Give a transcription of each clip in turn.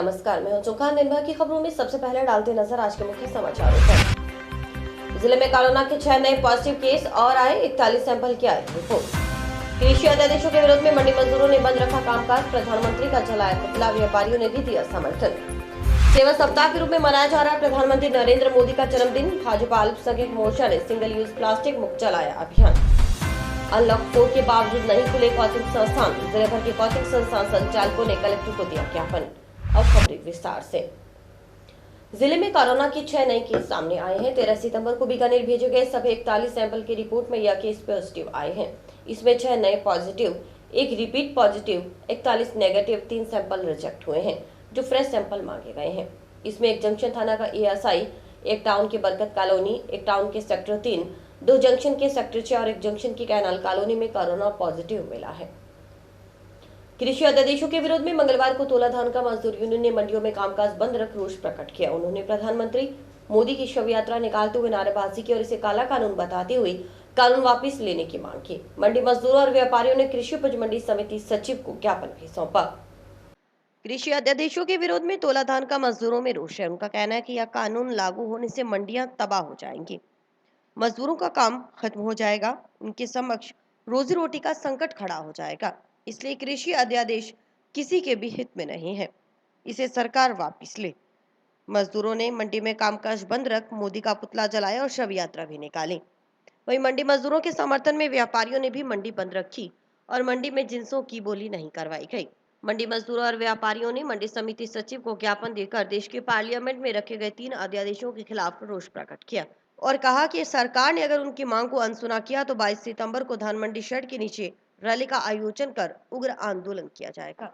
नमस्कार, मैं हूं चौखान। दिन भर की खबरों में सबसे पहले डालते नजर आज के मुख्य समाचारों पर। जिले में कोरोना के 6 नए पॉजिटिव केस और आए, 41 सैंपल की आई रिपोर्ट। कृषि अध्यादेशों के विरोध में मंडी मजदूरों ने बंद रखा कामकाज, प्रधानमंत्री का जलाया पुतला, व्यापारियों ने भी दिया समर्थन। सेवा सप्ताह के रूप में मनाया जा रहा प्रधानमंत्री नरेंद्र मोदी का जन्मदिन, भाजपा अल्पसंख्यक मोर्चा ने सिंगल यूज प्लास्टिक मुक्त चलाया अभियान। अनलॉक 4 के बावजूद नहीं खुले कोचिंग संस्थान, जिले भर के कोचिंग संस्थान संचालकों ने कलेक्टर को दिया ज्ञापन। अब खबरें विस्तार से। जिले में कोरोना के 6 नए केस सामने आए हैं। 13 सितंबर को बीकानेर भेजे गए सभी 41 सैंपल की रिपोर्ट में यह केस पॉजिटिव आए हैं। इसमें 6 नए positive, 1 repeat positive, 41 negative, 3 sample reject हुए हैं जो फ्रेश सैंपल मांगे गए हैं। इसमें एक जंक्शन थाना का एएसआई, एक टाउन के बरकत कॉलोनी, एक टाउन के सेक्टर 3, 2 जंक्शन के सेक्टर 6 और एक जंक्शन की कैनाल कॉलोनी में कोरोना पॉजिटिव मिला है। कृषि अध्यादेशों के विरोध में मंगलवार को तोला धान का मजदूर यूनियन ने मंडियों में कामकाज बंद रख रोष प्रकट किया। उन्होंने प्रधानमंत्री मोदी की शव यात्रा निकालते हुए नारेबाजी की और इसे काला कानून बताते हुए कानून वापस लेने की मांग की। मंडी मजदूरों और व्यापारियों ने कृषि उपज मंडी समिति सचिव को ज्ञापन भी सौंपा। कृषि अध्यादेशों के विरोध में तोला धान का मजदूरों में रोष है। उनका कहना है कि यह कानून लागू होने से मंडियां तबाह हो जाएंगी, मजदूरों का काम खत्म हो जाएगा, उनके समक्ष रोजी रोटी का संकट खड़ा हो जाएगा। इसलिए कृषि अध्यादेश किसी के भी हित में नहीं है, इसे सरकार वापस ले। मजदूरों ने मंडी में कामकाज बंद रख मोदी का पुतला जलाया और शव यात्रा भी निकाली। वहीं मंडी मजदूरों के समर्थन में व्यापारियों ने भी मंडी बंद रखी और मंडी में जिंसों की बोली नहीं करवाई गई। मंडी मजदूरों और व्यापारियों ने मंडी समिति सचिव को ज्ञापन देकर देश के पार्लियामेंट में रखे गए 3 अध्यादेशों के खिलाफ रोष प्रकट किया और कहा कि सरकार ने अगर उनकी मांग को अनसुना किया तो 22 सितंबर को धान मंडी शेड के नीचे रैली का आयोजन कर उग्र आंदोलन किया जाएगा।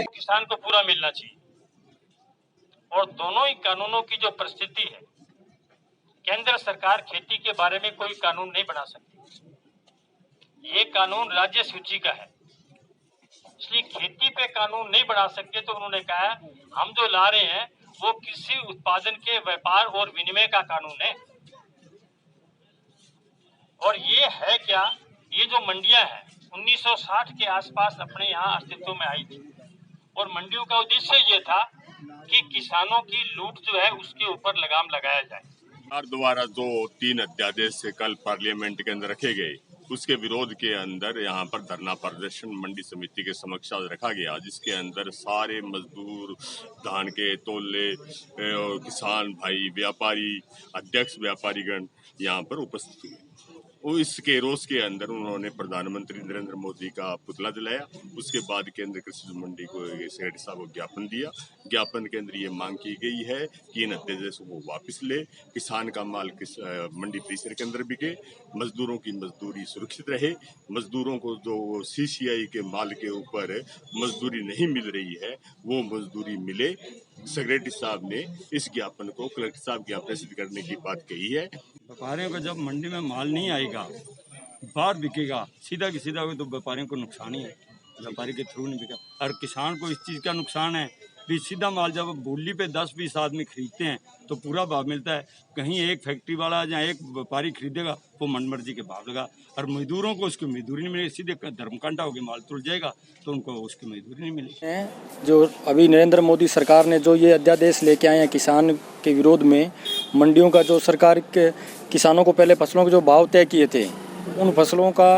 किसान को पूरा मिलना चाहिए और दोनों ही कानूनों की जो परिस्थिति है, केंद्र सरकार खेती के बारे में कोई कानून नहीं बना सकती। ये कानून राज्य सूची का है, इसलिए खेती पे कानून नहीं बना सकते। तो उन्होंने कहा हम जो ला रहे हैं वो कृषि उत्पादन के व्यापार और विनिमय का कानून है। और ये है क्या, ये जो मंडियां हैं 1960 के आसपास अपने यहाँ अस्तित्व में आई थी और मंडियों का उद्देश्य ये था कि किसानों की लूट जो है उसके ऊपर लगाम लगाया जाए। सरकार द्वारा जो 3 अध्यादेश कल पार्लियामेंट के अंदर रखे गए, उसके विरोध के अंदर यहाँ पर धरना प्रदर्शन मंडी समिति के समक्ष रखा गया, जिसके अंदर सारे मजदूर, धान के तोले, किसान भाई, व्यापारी, अध्यक्ष व्यापारीगण यहाँ पर उपस्थित हुए। और इसके रोष के अंदर उन्होंने प्रधानमंत्री नरेंद्र मोदी का पुतला जलाया। उसके बाद केंद्र कृषि मंडी को सेक्रेटरी साहब को ज्ञापन दिया। ज्ञापन के अंदर ये मांग की गई है कि इन अध्यादेशों को वापस ले, किसान का माल मंडी परिसर के अंदर बिके, मजदूरों की मजदूरी सुरक्षित रहे, मजदूरों को जो सीसीआई के माल के ऊपर मजदूरी नहीं मिल रही है वो मजदूरी मिले। सेक्रेटरी साहब ने इस ज्ञापन को कलेक्टर साहब के यहाँ प्रेषित करने की बात कही है। व्यापारियों का जब मंडी में माल नहीं आएगा, बाहर बिकेगा, सीधा की सीधा तो व्यापारियों को नुकसान ही है, व्यापारी के थ्रू नहीं बिका। और किसान को इस चीज़ का नुकसान है भी सीधा माल जब बोली पे 10-20 आदमी खरीदते हैं तो पूरा भाव मिलता है। कहीं एक फैक्ट्री वाला या एक व्यापारी खरीदेगा वो मनमर्जी के भाव लगा और मजदूरों को उसकी मजदूरी नहीं मिलेगी, सीधे धर्मकांडा होकर माल तुल जाएगा तो उनको उसकी मजदूरी नहीं मिलेगी। जो अभी नरेंद्र मोदी सरकार ने जो ये अध्यादेश लेके आए हैं किसान के विरोध में, मंडियों का जो सरकार के किसानों को पहले फसलों के जो भाव तय किए थे उन फसलों का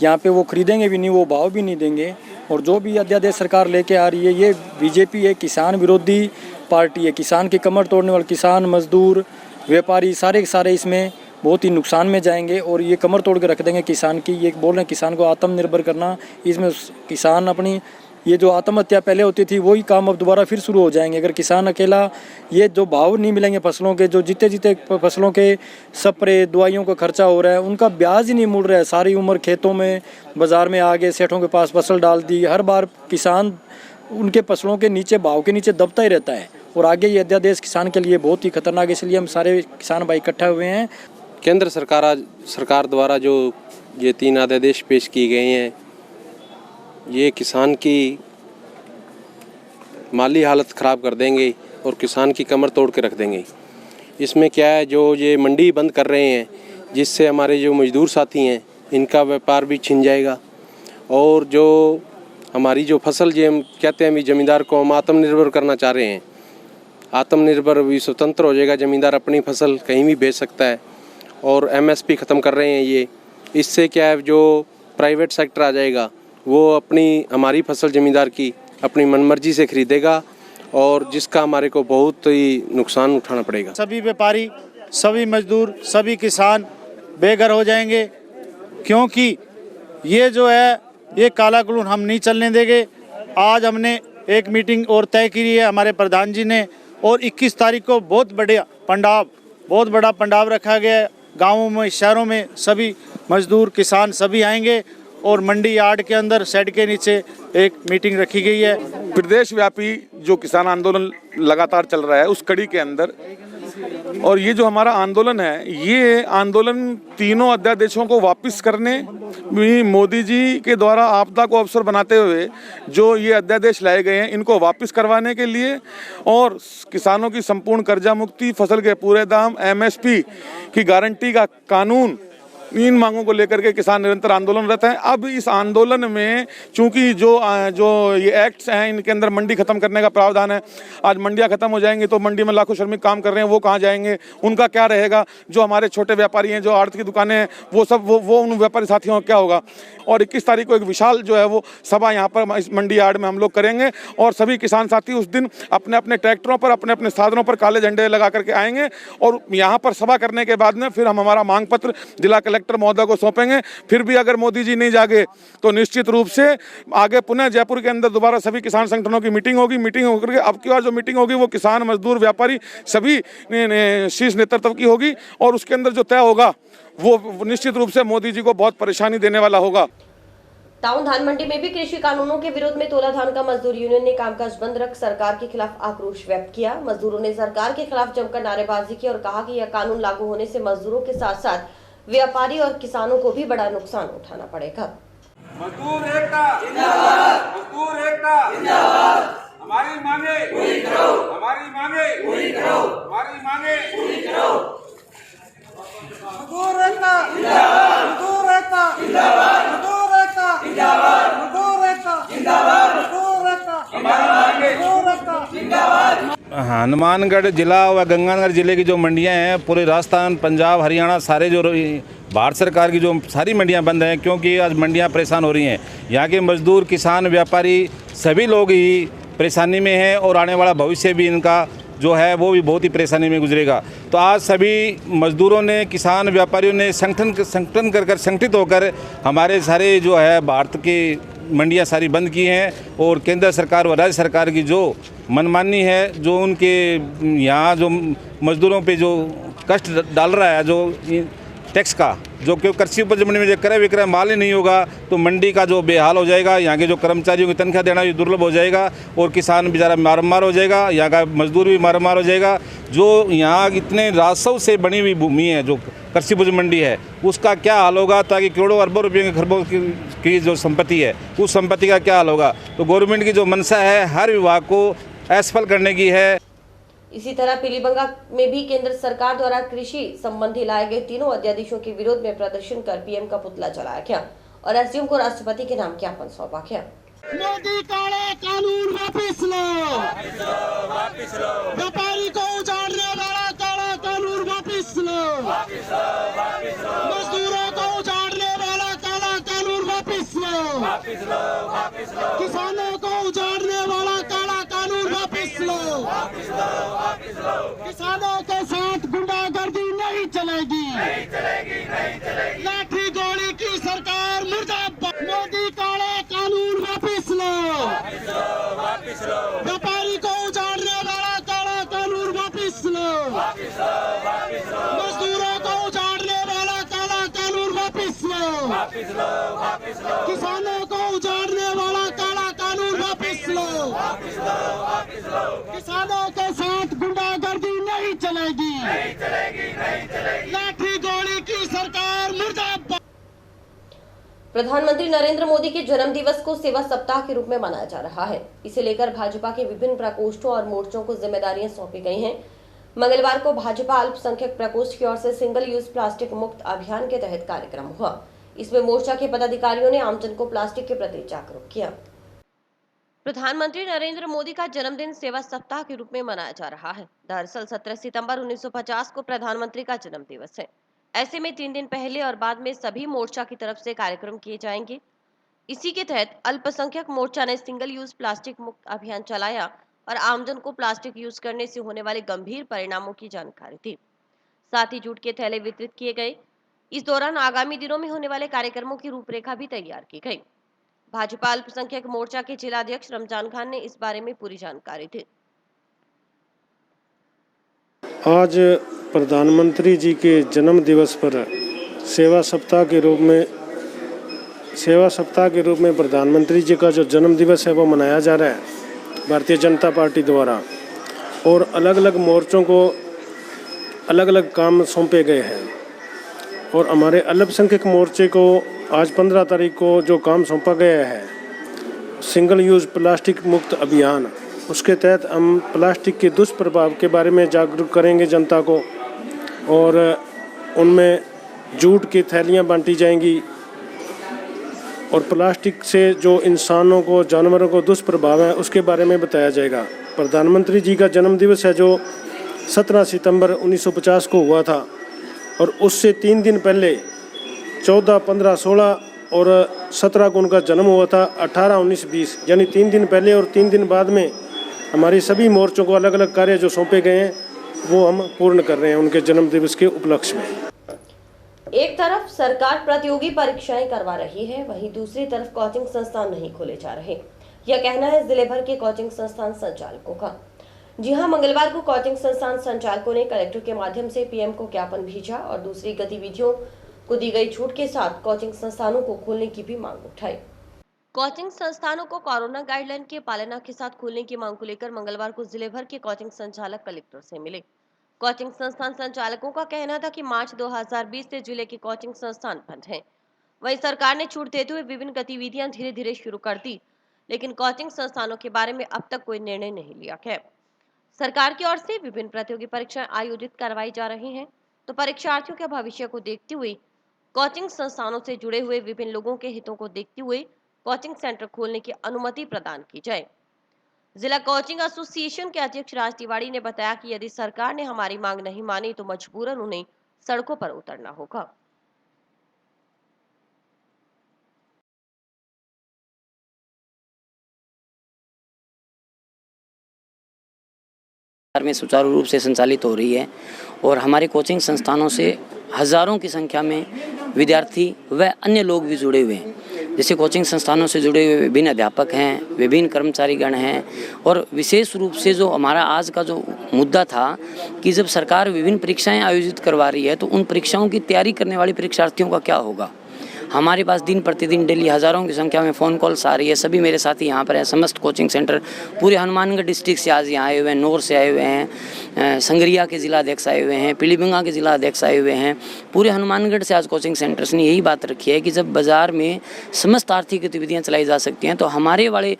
यहाँ पे वो खरीदेंगे भी नहीं, वो भाव भी नहीं देंगे। और जो भी अध्यादेश सरकार लेके आ रही है ये बीजेपी है, किसान विरोधी पार्टी है। किसान की कमर तोड़ने वाले किसान, मजदूर, व्यापारी सारे के सारे इसमें बहुत ही नुकसान में जाएंगे और ये कमर तोड़ के रख देंगे किसान की। ये बोल रहे हैं किसान को आत्मनिर्भर करना, इसमें किसान अपनी ये जो आत्महत्या पहले होती थी वही काम अब दोबारा फिर शुरू हो जाएंगे। अगर किसान अकेला ये जो भाव नहीं मिलेंगे फसलों के, जो जितने फसलों के स्प्रे दवाइयों का खर्चा हो रहा है उनका ब्याज ही नहीं मुड़ रहा है। सारी उम्र खेतों में बाज़ार में आ गए, सेठों के पास फसल डाल दी। हर बार किसान उनके फसलों के नीचे भाव के नीचे दबता ही रहता है और आगे ये अध्यादेश किसान के लिए बहुत ही खतरनाक है। इसलिए हम सारे किसान भाई इकट्ठा हुए हैं। केंद्र सरकार द्वारा जो ये 3 अध्यादेश पेश किए गए हैं, ये किसान की माली हालत ख़राब कर देंगे और किसान की कमर तोड़ के रख देंगे। इसमें क्या है, जो ये मंडी बंद कर रहे हैं, जिससे हमारे जो मजदूर साथी हैं इनका व्यापार भी छिन जाएगा और जो हमारी जो फसल जो हम कहते हैं भी ज़मींदार को हम आत्मनिर्भर करना चाह रहे हैं, आत्मनिर्भर भी स्वतंत्र हो जाएगा। ज़मींदार अपनी फसल कहीं भी बेच सकता है और MSP ख़त्म कर रहे हैं ये। इससे क्या है, जो प्राइवेट सेक्टर आ जाएगा वो अपनी हमारी फसल ज़मींदार की अपनी मनमर्जी से खरीदेगा और जिसका हमारे को बहुत ही नुकसान उठाना पड़ेगा। सभी व्यापारी, सभी मजदूर, सभी किसान बेघर हो जाएंगे, क्योंकि ये जो है ये काला कानून हम नहीं चलने देंगे। आज हमने एक मीटिंग और तय की है हमारे प्रधान जी ने, और 21 तारीख को बहुत बड़ा पंडाब रखा गया है। गाँवों में, शहरों में सभी मजदूर, किसान सभी आएंगे और मंडी यार्ड के अंदर शेड के नीचे एक मीटिंग रखी गई है। प्रदेश व्यापी जो किसान आंदोलन लगातार चल रहा है उस कड़ी के अंदर, और ये जो हमारा आंदोलन है, ये आंदोलन तीनों अध्यादेशों को वापस करने, मोदी जी के द्वारा आपदा को अवसर बनाते हुए जो ये अध्यादेश लाए गए हैं इनको वापस करवाने के लिए, और किसानों की संपूर्ण कर्जा मुक्ति, फसल के पूरे दाम, MSP की गारंटी का कानून, इन मांगों को लेकर के किसान निरंतर आंदोलनरत हैं। अब इस आंदोलन में चूंकि जो ये एक्ट्स हैं इनके अंदर मंडी खत्म करने का प्रावधान है। आज मंडियां खत्म हो जाएंगी तो मंडी में लाखों श्रमिक काम कर रहे हैं, वो कहाँ जाएंगे, उनका क्या रहेगा। जो हमारे छोटे व्यापारी हैं, जो आड़त की दुकानें हैं, वो सब वो उन व्यापारी साथियों का क्या होगा। और 21 तारीख को एक विशाल जो है वो सभा यहाँ पर इस मंडी यार्ड में हम लोग करेंगे और सभी किसान साथी उस दिन अपने अपने ट्रैक्टरों पर, अपने अपने साधनों पर काले झंडे लगा करके आएंगे और यहाँ पर सभा करने के बाद में फिर हम हमारा मांग पत्र जिला कलेक्टर महोदय को सौंपेंगे। फिर भी अगर मोदी जी नहीं जागे तो निश्चित रूप से आगे पुनः जयपुर के अंदर दोबारा सभी किसान संगठनों की मीटिंग होगी। मीटिंग होकर के अब की बार जो मीटिंग होगी वो किसान, मजदूर, व्यापारी सभी शीर्ष नेतृत्व की होगी और उसके अंदर जो तय होगा वो निश्चित रूप से मोदी जी को बहुत परेशानी देने वाला होगा। टाउन धान मंडी में भी कृषि कानूनों के विरोध में तोला धान का मजदूर यूनियन ने कामकाज बंद रख सरकार के खिलाफ आक्रोश व्यक्त किया। मजदूरों ने सरकार के खिलाफ जमकर नारेबाजी की और कहा कि यह कानून लागू होने से मजदूरों के साथ साथ व्यापारी और किसानों को भी बड़ा नुकसान उठाना पड़ेगा। मजदूर एकता जिंदाबाद, मजदूर एकता जिंदाबाद। हमारी मांगे पूरी करो, हमारी मांगे पूरी करो, हमारी मांगे पूरी करो। मजदूर एकता जिंदाबाद, मजदूर एकता जिंदाबाद, मजदूर एकता जिंदाबाद, मजदूर एकता जिंदाबाद, मजदूर एकता हमारी मांगे, मजदूर एकता जिंदाबाद। हनुमानगढ़ जिला व गंगानगर जिले की जो मंडियां हैं, पूरे राजस्थान, पंजाब, हरियाणा, सारे जो भारत सरकार की जो सारी मंडियां बंद हैं, क्योंकि आज मंडियां परेशान हो रही हैं। यहाँ के मजदूर, किसान, व्यापारी सभी लोग ही परेशानी में हैं और आने वाला भविष्य भी इनका जो है वो भी बहुत ही परेशानी में गुजरेगा। तो आज सभी मजदूरों ने, किसान, व्यापारियों ने संगठन कर संगठित होकर हमारे सारे जो है भारत की मंडियां सारी बंद की हैं और केंद्र सरकार व राज्य सरकार की जो मनमानी है, जो उनके यहाँ जो मजदूरों पे जो कष्ट डाल रहा है, जो टैक्स का, जो कि कृषि उपज मंडी में जो क्रय विक्रय माल ही नहीं होगा तो मंडी का जो बेहाल हो जाएगा। यहाँ के जो कर्मचारियों की तनख्वाह देना भी दुर्लभ हो जाएगा और किसान बेचारा मार हो जाएगा, यहाँ का मजदूर भी मार हो जाएगा। जो यहाँ इतने राजस्व से बनी हुई भूमि है, जो कृषि उपज मंडी है, उसका क्या हाल होगा, ताकि करोड़ों अरबों रुपये के खरबों की जो संपत्ति है, उस संपत्ति का क्या हाल होगा। तो गवर्नमेंट की जो मंशा है हर विभाग को असफल करने की है। इसी तरह पीलीबंगा में भी केंद्र सरकार द्वारा कृषि संबंधी लाए गए तीनों अध्यादेशों के विरोध में प्रदर्शन कर पीएम का पुतला जलाया गया और एसडीएम को राष्ट्रपति के नाम ज्ञापन सौंपा गया। मोदी काले कानून वापिस लो, व्यापारी को उजाड़ने वाला काला कानून वापिस लो, मजदूरों को उजाड़ने वाला काला कानून वापिस लो, किसानों को उजाड़ने वाला काला कानून वापिस लो, किसानों के साथ गुंडागर्दी नहीं चलेगी, लाठी गोली की सरकार मुर्दाबाद। मोदी काले कानून वापिस लो, व्यापारी को उजाड़ने वाला काला कानून वापिस लो, मजदूरों को उजाड़ने वाला काला कानून वापिस लो, किसानों को उजाड़ने वाला काला कानून वापिस लो। किसानों के साथ गुंडागर्दी नहीं चलेगी, लाठी गोली की सरकार मुर्दाबाद। प्रधानमंत्री नरेंद्र मोदी के जन्म दिवस को सेवा सप्ताह के रूप में मनाया जा रहा है। इसे लेकर भाजपा के विभिन्न प्रकोष्ठों और मोर्चों को जिम्मेदारियां सौंपी गई हैं। मंगलवार को भाजपा अल्पसंख्यक प्रकोष्ठ की ओर से सिंगल यूज प्लास्टिक मुक्त अभियान के तहत कार्यक्रम हुआ। इसमें मोर्चा के पदाधिकारियों ने आमजन को प्लास्टिक के प्रति जागरूक किया। प्रधानमंत्री नरेंद्र मोदी का जन्मदिन सेवा सप्ताह के रूप में मनाया जा रहा है। दरअसल 17 सितंबर 1950 को प्रधानमंत्री का जन्म दिवस है। ऐसे में 3 दिन पहले और बाद में सभी मोर्चा की तरफ से कार्यक्रम किए जाएंगे। इसी के तहत अल्पसंख्यक मोर्चा ने सिंगल यूज प्लास्टिक मुक्त अभियान चलाया और आमजन को प्लास्टिक यूज करने से होने वाले गंभीर परिणामों की जानकारी दी। साथ ही जूट के थैले वितरित किए गए। इस दौरान आगामी दिनों में होने वाले कार्यक्रमों की रूपरेखा भी तैयार की गई। भाजपा अल्पसंख्यक मोर्चा के जिलाध्यक्ष रमजान खान ने इस बारे में पूरी जानकारी दी। आज प्रधानमंत्री जी के जन्म दिवस पर सेवा सप्ताह के रूप में प्रधानमंत्री जी का जो जन्म दिवस है वो मनाया जा रहा है भारतीय जनता पार्टी द्वारा। और अलग अलग मोर्चों को अलग अलग काम सौंपे गए हैं। और हमारे अल्पसंख्यक मोर्चे को आज 15 तारीख को जो काम सौंपा गया है सिंगल यूज़ प्लास्टिक मुक्त अभियान, उसके तहत हम प्लास्टिक के दुष्प्रभाव के बारे में जागरूक करेंगे जनता को। और उनमें जूट की थैलियां बांटी जाएंगी। और प्लास्टिक से जो इंसानों को, जानवरों को दुष्प्रभाव है उसके बारे में बताया जाएगा। प्रधानमंत्री जी का जन्म दिवस है जो 17 सितंबर 1950 को हुआ था। और उससे 3 दिन पहले 14, 15, 16 और 17 को उनका जन्म हुआ था। 18, 19, 20 यानी 3 दिन पहले और 3 दिन बाद में हमारी सभी मोर्चों को अलग अलग कार्य जो सौंपे गए हैं वो हम पूर्ण कर रहे हैं उनके जन्म दिवस के उपलक्ष्य में। एक तरफ सरकार प्रतियोगी परीक्षाएं करवा रही है, वहीं दूसरी तरफ कोचिंग संस्थान नहीं खोले जा रहे। यह कहना है जिले भर के कोचिंग संस्थान संचालकों का। जी हां, मंगलवार को कोचिंग संस्थान संचालकों ने कलेक्टर के माध्यम से पीएम को ज्ञापन भेजा और दूसरी गतिविधियों को दी गई छूट के साथ कोचिंग संस्थानों को खोलने की भी मांग उठाई। कोचिंग संस्थानों को कोरोना गाइडलाइन के पालना के साथ खोलने की मांग को लेकर मंगलवार को जिले भर के कोचिंग संचालक कलेक्टर से मिले। कोचिंग संस्थान संचालकों का कहना था कि मार्च 2020 से जिले के कोचिंग संस्थान बंद हैं। वहीं सरकार ने छूट देते हुए विभिन्न गतिविधियां धीरे धीरे शुरू कर दी, लेकिन कोचिंग संस्थानों के बारे में अब तक कोई निर्णय नहीं लिया गया। सरकार की ओर से विभिन्न प्रतियोगी परीक्षाएं आयोजित करवाई जा रही हैं, तो परीक्षार्थियों के भविष्य को देखते हुए कोचिंग संस्थानों से जुड़े हुए विभिन्न लोगों के हितों को देखते हुए कोचिंग सेंटर खोलने की अनुमति प्रदान की जाए। जिला कोचिंग एसोसिएशन के अध्यक्ष राज तिवारी ने बताया कि यदि सरकार ने हमारी मांग नहीं मानी तो मजबूरन उन्हें सड़कों पर उतरना होगा। में सुचारू रूप से संचालित हो रही है और हमारे कोचिंग संस्थानों से हजारों की संख्या में विद्यार्थी व अन्य लोग भी जुड़े हुए हैं। जैसे कोचिंग संस्थानों से जुड़े हुए विभिन्न अध्यापक हैं, विभिन्न कर्मचारीगण हैं। और विशेष रूप से जो हमारा आज का जो मुद्दा था कि जब सरकार विभिन्न परीक्षाएं आयोजित करवा रही है तो उन परीक्षाओं की तैयारी करने वाले परीक्षार्थियों का क्या होगा। हमारे पास दिन प्रतिदिन डेली हज़ारों की संख्या में फ़ोन कॉल्स आ रही है। सभी मेरे साथी यहाँ पर हैं, समस्त कोचिंग सेंटर पूरे हनुमानगढ़ डिस्ट्रिक्ट से आज यहाँ आए हुए हैं, नौर से आए हुए हैं, संगरिया के जिला अध्यक्ष आए हुए हैं, पीलीभींगा के जिला अध्यक्ष आए हुए हैं। पूरे हनुमानगढ़ से आज कोचिंग सेंटर्स ने यही बात रखी है कि जब बाज़ार में समस्त आर्थिक गतिविधियाँ चलाई जा सकती हैं तो हमारे वाले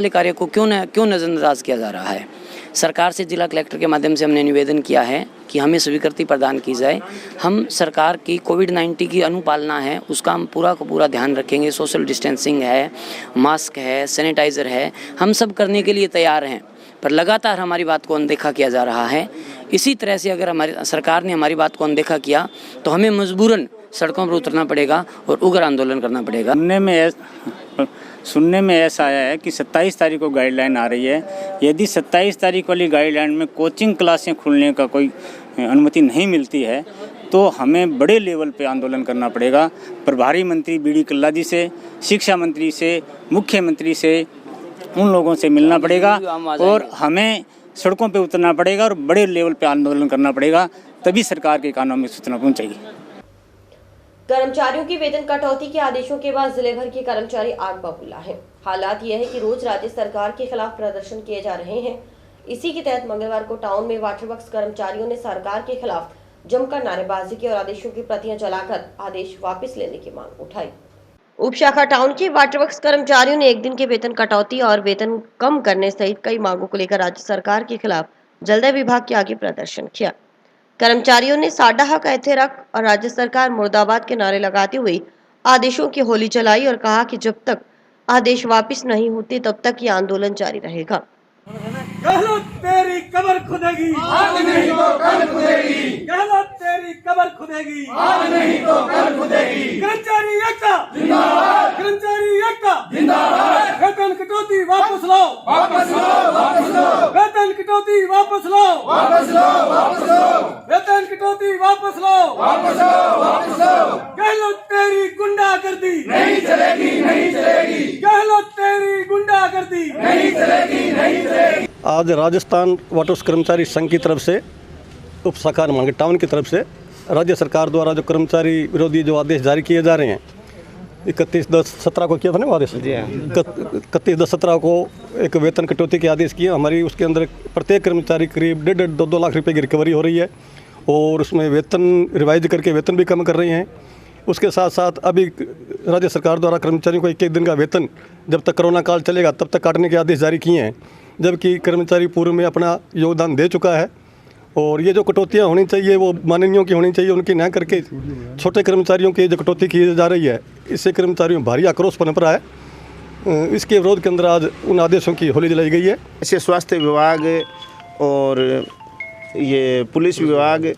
कार्य को क्यों नज़रअंदाज किया जा रहा है। सरकार से जिला कलेक्टर के माध्यम से हमने निवेदन किया है कि हमें स्वीकृति प्रदान की जाए। हम सरकार की कोविड-19 की अनुपालना है उसका हम पूरा का पूरा ध्यान रखेंगे। सोशल डिस्टेंसिंग है, मास्क है, सैनिटाइज़र है, हम सब करने के लिए तैयार हैं, पर लगातार हमारी बात को अनदेखा किया जा रहा है। इसी तरह से अगर हमारी सरकार ने हमारी बात को अनदेखा किया तो हमें मजबूरन सड़कों पर उतरना पड़ेगा और उग्र आंदोलन करना पड़ेगा। सुनने में ऐसा आया है कि 27 तारीख को गाइडलाइन आ रही है। यदि 27 तारीख वाली गाइडलाइन में कोचिंग क्लासें खुलने का कोई अनुमति नहीं मिलती है तो हमें बड़े लेवल पे आंदोलन करना पड़ेगा। प्रभारी मंत्री बीडी कल्ला जी से, शिक्षा मंत्री से, मुख्यमंत्री से, उन लोगों से मिलना पड़ेगा और हमें सड़कों पे उतरना पड़ेगा और बड़े लेवल पे आंदोलन करना पड़ेगा, तभी सरकार के कानों में सूचना पहुंचेगी। कर्मचारियों की वेतन कटौती के आदेशों के बाद जिले भर के कर्मचारी आग बबूला हैं। हालात यह है कि रोज राज्य सरकार के खिलाफ प्रदर्शन किए जा रहे हैं। इसी के तहत मंगलवार को टाउन में वाटर वर्क्स कर्मचारियों ने सरकार के खिलाफ जमकर नारेबाजी की और आदेशों की प्रतियां जलाकर आदेश वापस लेने की मांग उठाई। उप शाखा टाउन के वाटर वर्क्स कर्मचारियों ने एक दिन के वेतन कटौती और वेतन कम करने सहित कई मांगों को लेकर राज्य सरकार के खिलाफ जलदाय विभाग के आगे प्रदर्शन किया। कर्मचारियों ने साडा हक ऐथे रख और राज्य सरकार मुर्दाबाद के नारे लगाते हुए आदेशों की होली जलाई और कहा कि जब तक आदेश वापस नहीं होते तब तक ये आंदोलन जारी रहेगा। गहलोत तेरी कब्र खुदेगी, आज नहीं तो कल खुदेगी। गहलोत तेरी कब्र खुदेगी, आज नहीं तो कल खुदेगी। कर्मचारी एकता जिंदाबाद, कर्मचारी एकता जिंदाबाद। वेतन कटौती वापस लो, वापस लो, वापस लो। वेतन कटौती वापस लो, वापस लो, वापस लो। वेतन कटौती वापस लो, वापस लो, वापस लो। गहलोत तेरी गुंडागर्दी नहीं चलेगी, नहीं चलेगी। गहलोत तेरी गुंडागर्दी नहीं चलेगी, नहीं चलेगी। आज राजस्थान वाटर कर्मचारी संघ की तरफ से उप शाखा मांगे टाउन की तरफ से राज्य सरकार द्वारा जो कर्मचारी विरोधी जो आदेश जारी किए जा रहे हैं 31/10/17 को किया था ना आदेश, 31/10/17 को एक वेतन कटौती के आदेश किए। हमारी उसके अंदर प्रत्येक कर्मचारी करीब 1.5-2 लाख रुपए की रिकवरी हो रही है और उसमें वेतन रिवाइज करके वेतन भी कम कर रहे हैं। उसके साथ साथ अभी राज्य सरकार द्वारा कर्मचारियों को 1-1 दिन का वेतन जब तक कोरोना काल चलेगा तब तक काटने के आदेश जारी किए हैं, जबकि कर्मचारी पूर्व में अपना योगदान दे चुका है। और ये जो कटौतियाँ होनी चाहिए वो माननीयों की होनी चाहिए, उनकी न करके छोटे कर्मचारियों की जो कटौती की जा रही है इससे कर्मचारियों में भारी आक्रोश पनप रहा है। इसके विरोध के अंदर आज उन आदेशों की होली जलाई गई है। ऐसे स्वास्थ्य विभाग और ये पुलिस विभाग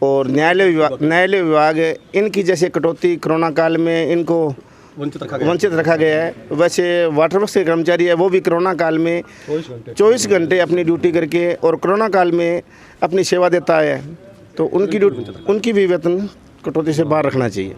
और न्यायालय विभाग इनकी जैसे कटौती कोरोना काल में इनको वंचित रखा गया है। वैसे वाटर वर्क्स के कर्मचारी है वो भी कोरोना काल में 24 घंटे अपनी ड्यूटी करके और कोरोना काल में अपनी सेवा देता है, तो उनकी भी वेतन कटौती से बाहर रखना चाहिए।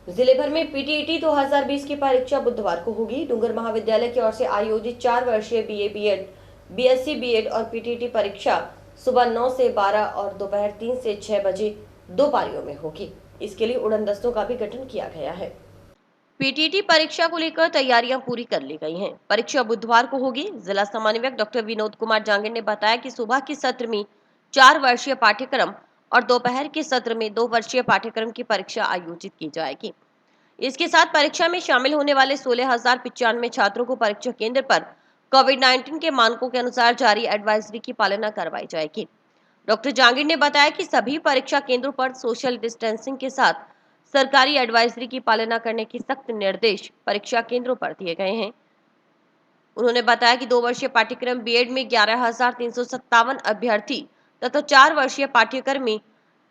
जिले भर में पीटीईटी 2020 की परीक्षा बुधवार को होगी। डूंगर महाविद्यालय की ओर से आयोजित 4 वर्षीय बीए बीएड, बीएससी बीएड और पीटीईटी परीक्षा सुबह 9 से 12 और दोपहर 3 से 6 बजे 2 पारियों में होगी। इसके लिए उड़न दस्तों का भी गठन किया गया है। पीटीईटी परीक्षा को लेकर तैयारियां पूरी कर ली गई हैं। परीक्षा बुधवार को होगी। जिला समन्वयक डॉक्टर विनोद कुमार जांगिड़ ने बताया कि सुबह के सत्र में 4 वर्षीय पाठ्यक्रम और दोपहर के सत्र में 2 वर्षीय पाठ्यक्रम की परीक्षा आयोजित की जाएगी। इसके साथ परीक्षा में शामिल होने वाले 16,095 छात्रों को परीक्षा केंद्र पर कोविड-19 के मानकों के अनुसार जारी एडवाइजरी की पालना करवाई जाएगी। डॉक्टर जांगिड़ ने बताया कि सभी परीक्षा केंद्रों पर सोशल डिस्टेंसिंग के साथ सरकारी एडवाइजरी की पालना करने के सख्त निर्देश परीक्षा केंद्रों पर दिए गए हैं। उन्होंने बताया कि 2 वर्षीय पाठ्यक्रम बीएड में 11,357 अभ्यर्थी तथा 4 वर्षीय पाठ्यक्रम में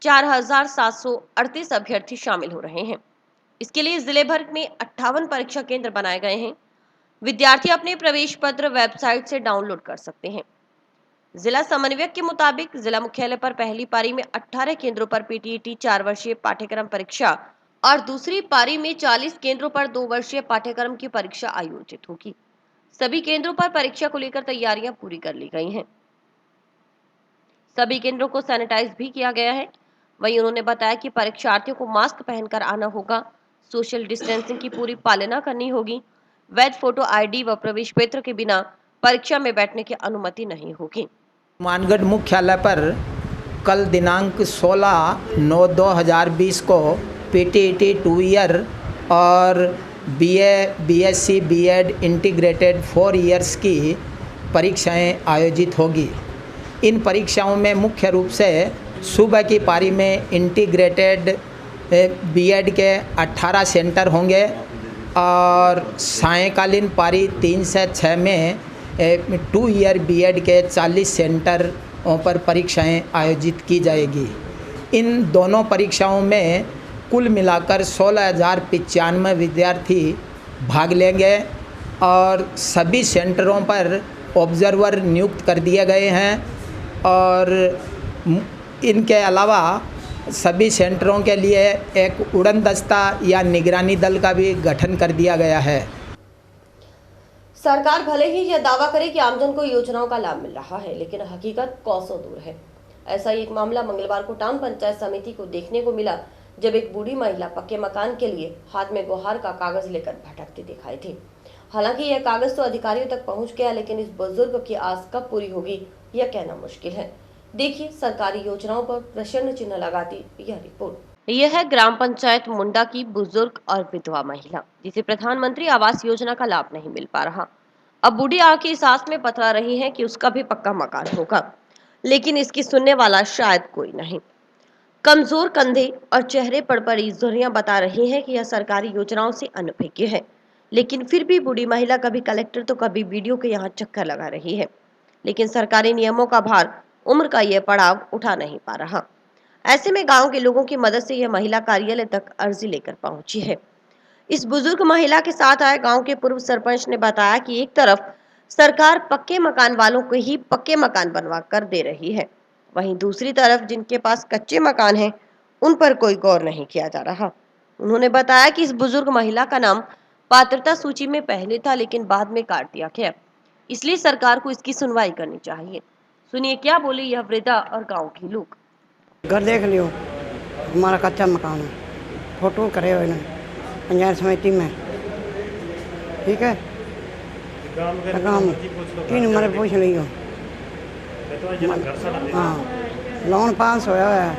4,738 अभ्यर्थी शामिल हो रहे हैं। इसके लिए जिले भर में 58 परीक्षा केंद्र बनाए गए हैं। विद्यार्थी अपने प्रवेश पत्र वेबसाइट से डाउनलोड कर सकते हैं। जिला समन्वयक के मुताबिक जिला मुख्यालय पर पहली पारी में 18 केंद्रों पर पीटीईटी 4 वर्षीय पाठ्यक्रम परीक्षा और दूसरी पारी में 40 केंद्रों पर 2 वर्षीय पाठ्यक्रम की परीक्षा आयोजित होगी। सभी केंद्रों पर परीक्षा को लेकर तैयारियां पूरी कर ली गई हैं। सभी केंद्रों को सैनिटाइज भी किया गया है। वहीं उन्होंने बताया कि परीक्षार्थियों को मास्क पहनकर आना होगा, सोशल डिस्टेंसिंग की पूरी पालना करनी होगी, वैध फोटो आईडी व प्रवेश पत्र के बिना परीक्षा में बैठने की अनुमति नहीं होगी। मानगढ़ मुख्यालय पर कल दिनांक 16/9/2020 को पीटीईटी 2 ईयर और BA BSc BEd integrated 4 years की परीक्षाएं आयोजित होगी। इन परीक्षाओं में मुख्य रूप से सुबह की पारी में इंटीग्रेटेड बीएड के 18 सेंटर होंगे और सायंकालीन पारी 3 से 6 में 2 ईयर बीएड के 40 सेंटरों पर परीक्षाएं आयोजित की जाएगी। इन दोनों परीक्षाओं में कुल मिलाकर 16,095 विद्यार्थी भाग लेंगे और सभी सेंटरों पर ऑब्जर्वर नियुक्त कर दिए गए हैं और इनके अलावा सभी सेंटरों के लिए एक उड़न दस्ता या निगरानी दल का भी गठन कर दिया गया है। सरकार भले ही यह दावा करे कि आमजन को योजनाओं का लाभ मिल रहा है, लेकिन हकीकत कोसों दूर है। ऐसा ही एक मामला मंगलवार को टाउन पंचायत समिति को देखने को मिला, जब एक बूढ़ी महिला पक्के मकान के लिए हाथ में गुहार का कागज लेकर भटकती दिखाई थी। हालांकि यह कागज तो अधिकारियों तक पहुंच गया, लेकिन इस बुजुर्ग की आस कब पूरी होगी यह कहना मुश्किल है। देखिए सरकारी योजनाओं पर प्रश्न चिन्ह लगाती यह रिपोर्ट। यह है ग्राम पंचायत मुंडा की बुजुर्ग और विधवा महिला, जिसे प्रधानमंत्री आवास योजना का लाभ नहीं मिल पा रहा। अब बूढ़ी आंख की सांस में पथरा रही है कि उसका भी पक्का मकान होगा, लेकिन इसकी सुनने वाला शायद कोई नहीं। कमजोर कंधे और चेहरे पर पड़ी झुर्रियां बता रही हैं कि यह सरकारी योजनाओं से अनभिज्ञ है, लेकिन फिर भी बूढ़ी महिला कभी कलेक्टर तो कभी बीडीओ के यहाँ चक्कर लगा रही है, लेकिन सरकारी नियमों का भार उम्र का यह पड़ाव उठा नहीं पा रहा। ऐसे में गांव के लोगों की मदद से यह महिला कार्यालय तक अर्जी लेकर पहुंची है। इस बुजुर्ग महिला के साथ आए गांव के पूर्व सरपंच ने बताया कि एक तरफ सरकार पक्के मकान वालों को ही पक्के मकान बनवा कर दे रही है, वहीं दूसरी तरफ जिनके पास कच्चे मकान हैं उन पर कोई गौर नहीं किया जा रहा। उन्होंने बताया कि इस बुजुर्ग महिला का नाम पात्रता सूची में पहले था, लेकिन बाद में काट दिया गया, इसलिए सरकार को इसकी सुनवाई करनी चाहिए। सुनिए क्या बोली यह वृद्धा और गांव के लोग। घर देख लियो, हमारा कच्चा मकान है, फोटो करे हुए हैं पंचायत समिति में, ठीक है। काम तीन मरे पूछ लियो। हाँ, लोन पास होया है,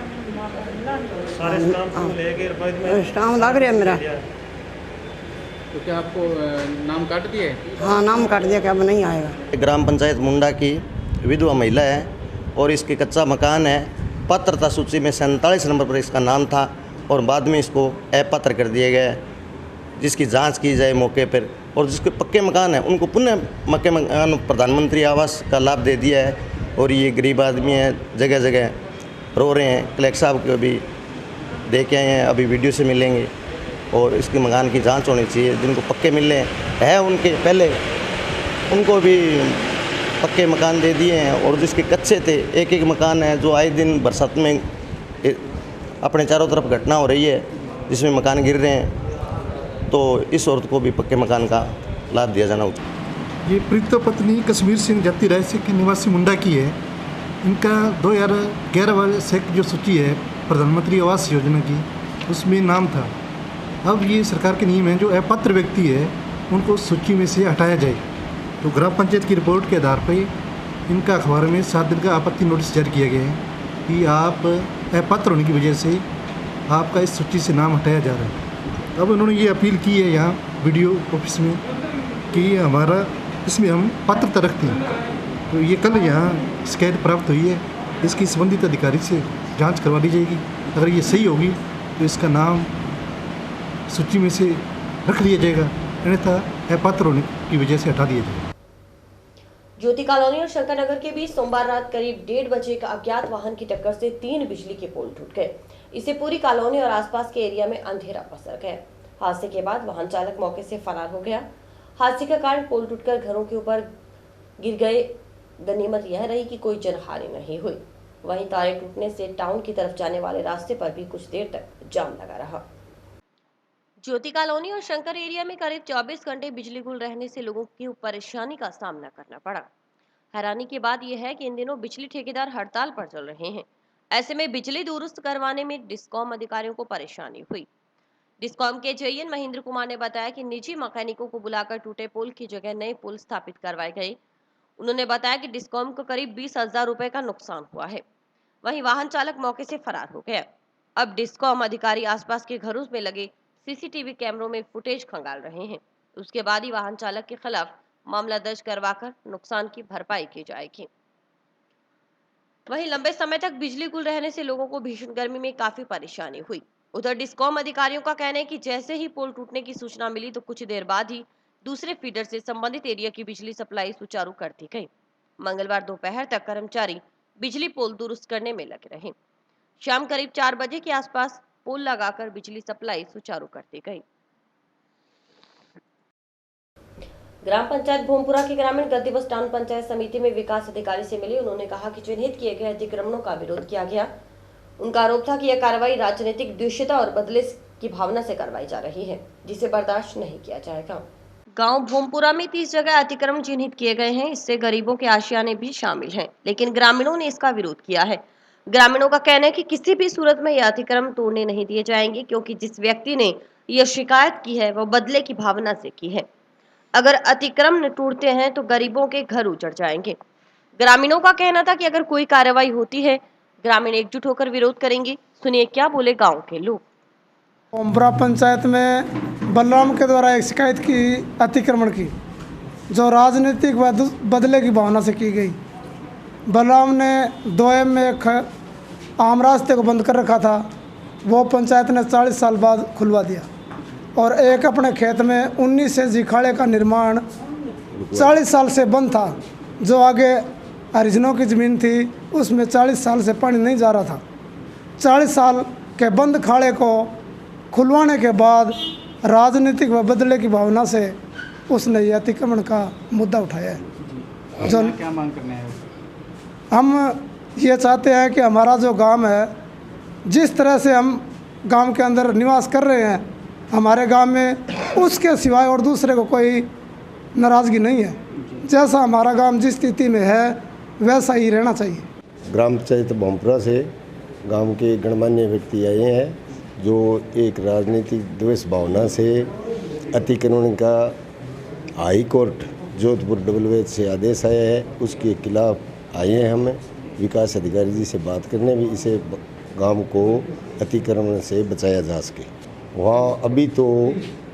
स्टाम्प लग रहा है मेरा। तो क्या आपको नाम काट दिए? हाँ, नाम काट दिया कि अब नहीं आएगा। ग्राम पंचायत मुंडा की विधवा महिला है और इसके कच्चा मकान है। पात्रता सूची में 47 नंबर पर इसका नाम था और बाद में इसको अपात्र कर दिया गया, जिसकी जांच की जाए मौके पर। और जिसके पक्के मकान हैं उनको पुनः पक्के मकान प्रधानमंत्री आवास का लाभ दे दिया है। और ये गरीब आदमी है, जगह जगह रो रहे हैं। कलेक्टर साहब को अभी देख के आए हैं, अभी वीडियो से मिलेंगे और इसके मकान की जांच होनी चाहिए। जिनको पक्के मिले हैं उनके पहले उनको भी पक्के मकान दे दिए हैं, और जिसके कच्चे थे एक एक मकान है जो आए दिन बरसात में अपने चारों तरफ घटना हो रही है जिसमें मकान गिर रहे हैं, तो इस औरत को भी पक्के मकान का लाभ दिया जाना उचित। ये प्रीतो पत्नी कश्मीर सिंह जाति रायसी के निवासी मुंडा की है। इनका 2011 वाले से जो सूची है प्रधानमंत्री आवास योजना की, उसमें नाम था। अब ये सरकार के नियम हैं, जो अपात्र व्यक्ति है उनको सूची में से हटाया जाए। तो ग्राम पंचायत की रिपोर्ट के आधार पर इनका अखबार में 7 दिन का आपत्ति नोटिस जारी किया गया है कि आप अपात्र होने की वजह से आपका इस सूची से नाम हटाया जा रहा है। अब उन्होंने ये अपील की है यहाँ वीडियो ऑफिस में कि हमारा इसमें हम पात्रता रखते हैं। तो ये कल यहाँ शिकायत प्राप्त हुई है, इसकी संबंधित अधिकारी से जांच करवा ली जाएगी। अगर ये सही होगी तो इसका नाम सूची में से रख लिया जाएगा, अन्यथा अपात्र होने की वजह से हटा दिया जाएगा। ज्योति कॉलोनी और शंकर नगर के बीच सोमवार रात करीब 1:30 बजे एक अज्ञात वाहन की टक्कर से 3 बिजली के पोल टूट गए। इससे पूरी कॉलोनी और आसपास के एरिया में अंधेरा पसर गया। हादसे के बाद वाहन चालक मौके से फरार हो गया। हादसे का कारण पोल टूटकर घरों के ऊपर गिर गए। गनीमत यह रही कि कोई जनहानि नहीं हुई। वहीं तारे टूटने से टाउन की तरफ जाने वाले रास्ते पर भी कुछ देर तक जाम लगा रहा। ज्योति कॉलोनी और शंकर एरिया में करीब 24 घंटे बिजली गुल रहने से लोगों को परेशानी का सामना करना पड़ा। हैरानी की बात यह है कि इन दिनों बिजली ठेकेदार हड़ताल पर चल रहे हैं। ऐसे में बिजली दुरुस्त करवाने में डिस्कॉम अधिकारियों को परेशानी हुई। डिस्कॉम के जेईएन महेंद्र कुमार ने बताया कि निजी मैकेनिकों को बुलाकर टूटे पुल की जगह नए पुल स्थापित करवाए गए। उन्होंने बताया कि डिस्कॉम को करीब 20,000 रुपए का नुकसान हुआ है। वहीं वाहन चालक मौके से फरार हो गया। अब डिस्कॉम अधिकारी आसपास के घरों में लगे सीसीटीवी कैमरों में फुटेज खंगाल रहे हैं। उसके बाद ही वाहन चालक के खिलाफ मामला दर्ज करवाकर नुकसान की भरपाई की जाएगी। वहीं लंबे समय तक बिजली गुल रहने से लोगों को भीषण गर्मी में काफी परेशानी हुई। उधर डिस्कॉम अधिकारियों का कहना है कि जैसे ही पोल टूटने की सूचना मिली तो कुछ देर बाद ही दूसरे फीडर से संबंधित एरिया की बिजली सप्लाई सुचारू कर दी गई। मंगलवार दोपहर तक कर्मचारी बिजली पोल दुरुस्त करने में लगे रहे। शाम करीब 4 बजे के आसपास पोल लगाकर बिजली सप्लाई सुचारू कर दी गई। ग्राम पंचायत भूमपुरा के ग्रामीण गत दिवस टाउन पंचायत समिति में विकास अधिकारी से मिले। उन्होंने कहा कि चिन्हित किए गए अतिक्रमणों का विरोध किया गया। उनका आरोप था कि यह कार्रवाई राजनीतिक द्वेषता और बदले की भावना से करवाई जा रही है, जिसे बर्दाश्त नहीं किया जाएगा। गांव भूमपुरा में 30 जगह अतिक्रमण चिन्हित किए गए हैं। इससे गरीबों के आशियाने भी शामिल हैं, लेकिन ग्रामीणों ने इसका विरोध किया है। ग्रामीणों का कहना है कि किसी भी सूरत में यह अतिक्रमण तोड़ने नहीं दिए जाएंगे, क्योंकि जिस व्यक्ति ने यह शिकायत की है वह बदले की भावना से की है। अगर अतिक्रमण टूटते हैं तो गरीबों के घर उजड़ जाएंगे। ग्रामीणों का कहना था कि अगर कोई कार्रवाई होती है ग्रामीण एकजुट होकर विरोध करेंगे। सुनिए क्या बोले गांव के लोग। ओमपुरा पंचायत में बलराम के द्वारा एक शिकायत की अतिक्रमण की, जो राजनीतिक बदले की भावना से की गई। बलराम ने 2M में एक आम रास्ते को बंद कर रखा था, वो पंचायत ने 40 साल बाद खुलवा दिया। और एक अपने खेत में 19 इंच खाड़े का निर्माण 40 साल से बंद था, जो आगे हरिजनों की ज़मीन थी, उसमें 40 साल से पानी नहीं जा रहा था। 40 साल के बंद खाड़े को खुलवाने के बाद राजनीतिक व बदले की भावना से उसने ये अतिक्रमण का मुद्दा उठाया है। जो क्या मांग करने हैं? हम ये चाहते हैं कि हमारा जो गांव है, जिस तरह से हम गांव के अंदर निवास कर रहे हैं, हमारे गांव में उसके सिवाय और दूसरे को कोई नाराज़गी नहीं है। जैसा हमारा गांव जिस स्थिति में है वैसा ही रहना चाहिए। ग्राम पंचायत ओमपुरा से गांव के गणमान्य व्यक्ति आए हैं, जो एक राजनीतिक द्वेष भावना से अतिक्रमण का हाई कोर्ट जोधपुर डबल से आदेश आया है, उसके खिलाफ आए हैं। हम विकास अधिकारी जी से बात करने भी इसे गांव को अतिक्रमण से बचाया जा सके। वहाँ अभी तो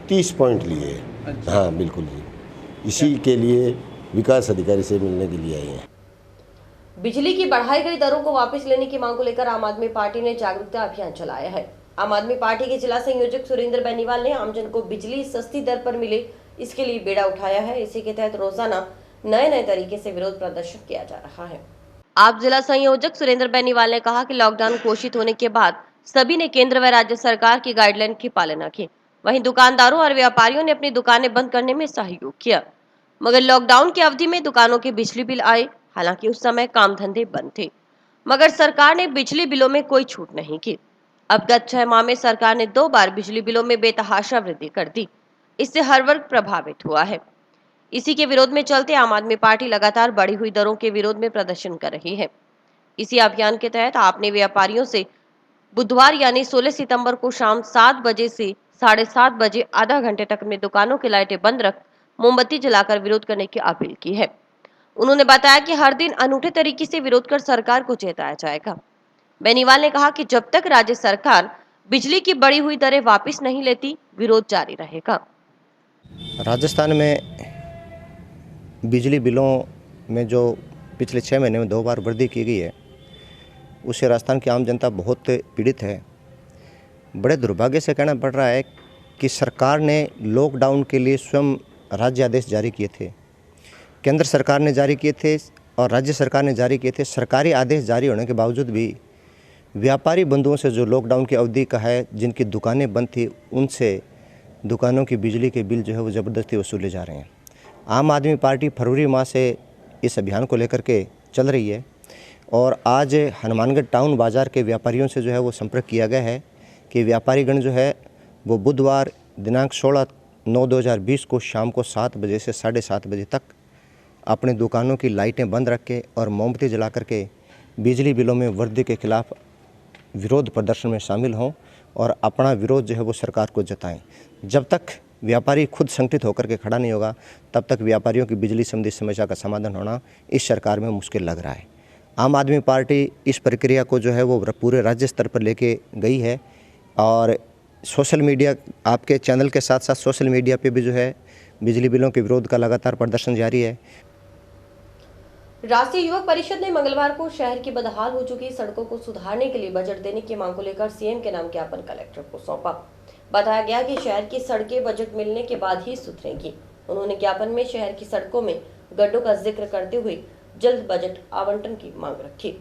30 पॉइंट लिए हैं। हाँ बिल्कुल जी, इसी के लिए विकास अधिकारी से मिलने के लिए आए हैं। बिजली की बढ़ाई गई दरों को वापस लेने की मांग को लेकर आम आदमी पार्टी ने जागरूकता अभियान चलाया है। आम आदमी पार्टी के जिला संयोजक सुरेंद्र बेनीवाल ने आमजन को बिजली सस्ती दर पर मिले, इसके लिए बेड़ा उठाया है। इसी के तहत रोजाना नए तरीके से विरोध प्रदर्शन किया जा रहा है। आप जिला संयोजक सुरेंद्र बेनीवाल ने कहा कि लॉकडाउन घोषित होने के बाद सभी ने केंद्र व राज्य सरकार की गाइडलाइन की पालना की। वहीं दुकानदारों और व्यापारियों ने अपनी दुकानें बंद करने में सहयोग किया, मगर लॉकडाउन की अवधि में दुकानों के बिजली बिल आए। हालांकि उस समय काम धंधे बंद थे, मगर सरकार ने बिजली बिलों में कोई छूट नहीं की। अब गत 6 माह में सरकार ने 2 बार बिजली बिलों में बेतहाशा वृद्धि कर दी। इससे हर वर्ग प्रभावित हुआ है। इसी के विरोध में चलते आम आदमी पार्टी लगातार बढ़ी हुई दरों के विरोध में प्रदर्शन कर रही है। इसी अभियान के तहत आपने व्यापारियों से बुधवार यानी 16 सितंबर को शाम 7 बजे से 7:30 बजे आधा घंटे तक में दुकानों की लाइटें बंद रख मोमबत्ती जलाकर विरोध करने की अपील की है। उन्होंने बताया कि हर दिन अनूठे तरीके से विरोध कर सरकार को चेताया जाएगा। बेनीवाल ने कहा कि जब तक राज्य सरकार बिजली की बढ़ी हुई दरें वापस नहीं लेती, विरोध जारी रहेगा। राजस्थान में बिजली बिलों में जो पिछले 6 महीने में 2 बार वृद्धि की गई है, उससे राजस्थान की आम जनता बहुत पीड़ित है। बड़े दुर्भाग्य से कहना पड़ रहा है कि सरकार ने लॉकडाउन के लिए स्वयं राज्य आदेश जारी किए थे, केंद्र सरकार ने जारी किए थे और राज्य सरकार ने जारी किए थे। सरकारी आदेश जारी होने के बावजूद भी व्यापारी बंधुओं से जो लॉकडाउन की अवधि का है, जिनकी दुकानें बंद थी, उनसे दुकानों की बिजली के बिल जो है वो ज़बरदस्ती वसूले जा रहे हैं। आम आदमी पार्टी फरवरी माह से इस अभियान को लेकर के चल रही है और आज हनुमानगढ़ टाउन बाज़ार के व्यापारियों से जो है वो संपर्क किया गया है कि व्यापारीगण जो है वो बुधवार दिनांक 16/9/2020 को शाम को 7 बजे से 7:30 बजे तक अपनी दुकानों की लाइटें बंद रख के और मोमबत्ती जला करके बिजली बिलों में वृद्धि के खिलाफ विरोध प्रदर्शन में शामिल हों और अपना विरोध जो है वो सरकार को जताएं। जब तक व्यापारी खुद संगठित होकर के खड़ा नहीं होगा, तब तक व्यापारियों की बिजली संबंधी समस्या का समाधान होना इस सरकार में मुश्किल लग रहा है। आम आदमी पार्टी इस प्रक्रिया को जो है वो पूरे राज्य स्तर पर लेके गई है और सोशल मीडिया, आपके चैनल के साथ साथ सोशल मीडिया पे भी जो है बिजली बिलों के विरोध का लगातार प्रदर्शन जारी है। राष्ट्रीय युवक परिषद ने मंगलवार को शहर की बदहाल हो चुकी सड़कों को सुधारने के लिए बजट देने की मांग को लेकर सीएम के नाम ज्ञापन कलेक्टर को सौंपा। बताया गया कि शहर की सड़कें बजट मिलने के बाद ही सुधरेंगी। उन्होंने ज्ञापन में शहर की सड़कों में गड्ढों का जिक्र करते हुए जल्द बजट आवंटन की मांग रखी।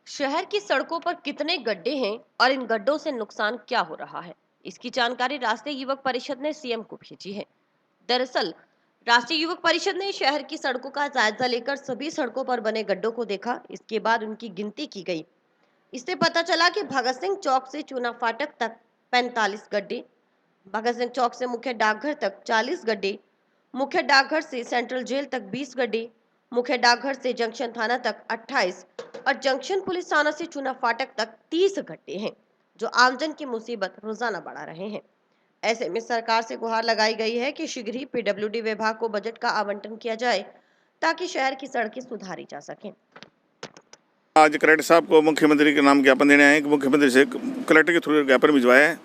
शहर की सड़कों पर कितने गड्ढे हैं और इन गड्ढों से नुकसान क्या हो रहा है, इसकी जानकारी राष्ट्रीय युवक परिषद ने सीएम को भेजी है। दरअसल राष्ट्रीय युवक परिषद ने शहर की सड़कों का जायजा लेकर सभी सड़कों पर बने गड्ढों को देखा। इसके बाद उनकी गिनती की गई। इससे पता चला कि भगत सिंह चौक से चूना फाटक तक 45 गड्ढे, भगत सिंह चौक से मुख्य डाकघर तक 40 गड्ढे, मुख्य डाकघर से सेंट्रल जेल तक 20 गड्ढे, मुख्य डाकघर से जंक्शन थाना तक 28 और जंक्शन पुलिस थाना से चूना फाटक तक 30 गड्ढे हैं, जो आमजन की मुसीबत रोजाना बढ़ा रहे हैं। ऐसे में सरकार से गुहार लगाई गई है कि शीघ्र ही पीडब्ल्यूडी विभाग को बजट का आवंटन किया जाए ताकि शहर की सड़कें सुधारी जा सकें। आज कलेक्टर साहब को मुख्यमंत्री के नाम ज्ञापन देने आए हैं कि मुख्यमंत्री से कलेक्टर के थ्रू ज्ञापन भिजवाया है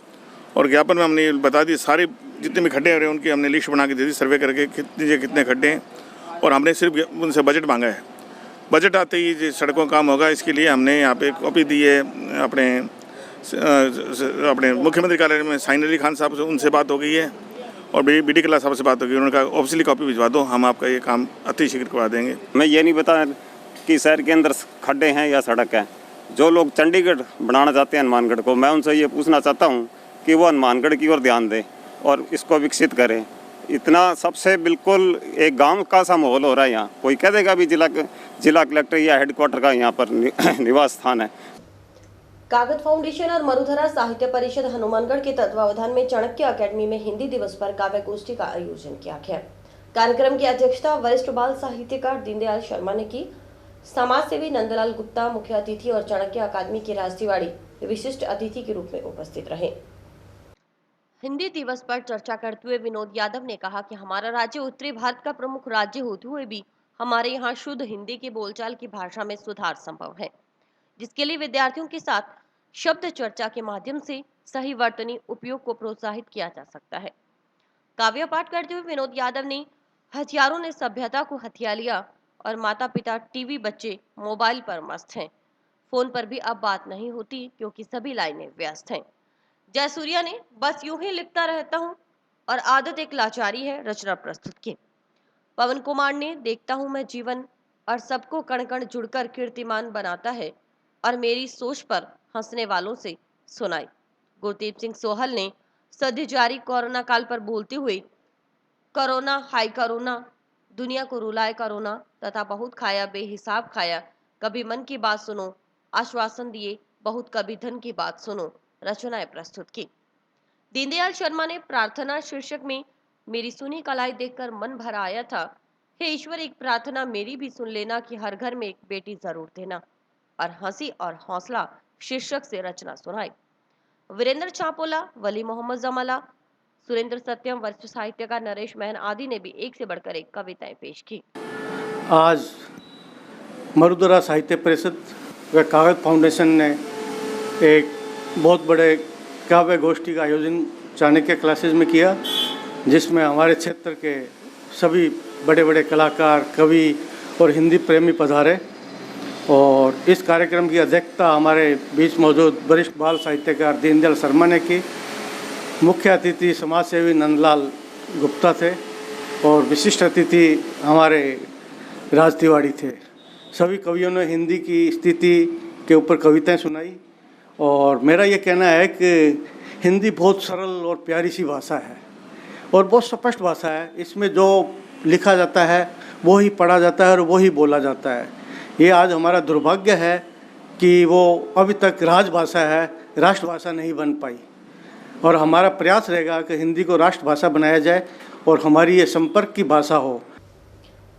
और ज्ञापन में हमने बता दी सारे जितने भी खड्डे हो रहे हैं उनकी हमने लिस्ट बना के दे दी, सर्वे करके कितने खड्डे हैं, और हमने सिर्फ उनसे बजट मांगा है। बजट आते ही जो सड़कों का काम होगा इसके लिए हमने यहाँ पे कॉपी दी है अपने मुख्यमंत्री कार्यालय में साइन अली खान साहब से, उनसे बात हो गई है और BD कला साहब से बात हो गई। उन्होंने कहा ऑफिशियली कॉपी भिजवा दो, हम आपका ये काम अति शीघ्र करवा देंगे। मैं ये नहीं बता कि शहर के अंदर खड्डे हैं या सड़क है। जो लोग चंडीगढ़ बनाना चाहते हैं हनुमानगढ़ को, मैं उनसे ये पूछना चाहता हूँ कि वो हनुमानगढ़ की ओर ध्यान दें और इसको विकसित करें। इतना सबसे बिल्कुल एक गांव का सा माहौल हो रहा है यहाँ। कोई कह देगा भी जिला कलेक्टर या हेडक्वार्टर का यहाँ पर निवास स्थान है। कागज फाउंडेशन और मरुधरा साहित्य परिषद हनुमानगढ़ के तत्वावधान में चाणक्य अकेडमी में हिंदी दिवस पर काव्य गोष्ठी का आयोजन किया गया। कार्यक्रम की अध्यक्षता वरिष्ठ बाल साहित्यकार दीनदयाल शर्मा ने की। समाज सेवी नंदलाल गुप्ता मुख्य अतिथि और चाणक्य अकादमी के राज तिवारी विशिष्ट अतिथि के रूप में उपस्थित रहे। हिंदी दिवस पर चर्चा करते हुए विनोद यादव ने कहा कि हमारा राज्य उत्तरी भारत का प्रमुख राज्य होते हुए भी हमारे यहाँ शुद्ध हिंदी की बोलचाल की भाषा में सुधार संभव है, जिसके लिए विद्यार्थियों के साथ शब्द चर्चा के माध्यम से सही वर्तनी उपयोग को प्रोत्साहित किया जा सकता है। काव्य पाठ करते हुए विनोद यादव ने हथियारों ने सभ्यता को हथिया लिया और माता पिता टीवी, बच्चे मोबाइल पर मस्त हैं। फोन पर भी अब बात नहीं होती क्योंकि सभी लाइनें व्यस्त हैं। जयसूर्या ने बस यूं ही लिखता रहता हूं और आदत एक लाचारी है रचना प्रस्तुत की। पवन कुमार ने देखता हूं मैं जीवन और सबको कण कण जुड़कर कीर्तिमान बनाता है और मेरी सोच पर हंसने वालों से सुनाई। गुरदीप सिंह सोहल ने सद्य जारी कोरोना काल पर बोलते हुए कोरोना हाय कोरोना, दुनिया को रुलाए कोरोना तथा बहुत खाया बेहिसाब खाया, कभी मन की बात सुनो, आश्वासन दिए बहुत कभी धन की बात सुनो रचनाएं प्रस्तुत की। दीनदयाल शर्मा ने प्रार्थना शीर्षक में मेरी सुनी कलाई देखकर मन भर आया था। हे ईश्वर, एक प्रार्थना मेरी भी सुन लेना कि हर घर में एक बेटी जरूर देना, और हंसी और हौसला शीर्षक से रचना सुनाई। वीरेंद्र चापोला, वली मोहम्मद जमाला, सुरेंद्र सत्यम, वरिष्ठ साहित्यकार नरेश महन आदि ने भी एक से बढ़कर एक कविताएं पेश की। आज मरुधरा साहित्य परिषद व कागज फाउंडेशन ने एक बहुत बड़े काव्य गोष्ठी का आयोजन चाणक्य क्लासेस में किया, जिसमें हमारे क्षेत्र के सभी बड़े बड़े कलाकार, कवि और हिंदी प्रेमी पधारे। और इस कार्यक्रम की अध्यक्षता हमारे बीच मौजूद वरिष्ठ बाल साहित्यकार दीनदयाल शर्मा ने की। मुख्य अतिथि समाज सेवी नंदलाल गुप्ता थे और विशिष्ट अतिथि हमारे राज तिवारी थे। सभी कवियों ने हिंदी की स्थिति के ऊपर कविताएं सुनाई। और मेरा ये कहना है कि हिंदी बहुत सरल और प्यारी सी भाषा है और बहुत स्पष्ट भाषा है। इसमें जो लिखा जाता है वो ही पढ़ा जाता है और वो ही बोला जाता है। ये आज हमारा दुर्भाग्य है कि वो अभी तक राजभाषा है, राष्ट्रभाषा नहीं बन पाई। और हमारा प्रयास रहेगा कि हिंदी को राष्ट्रभाषा बनाया जाए और हमारी ये संपर्क की भाषा हो।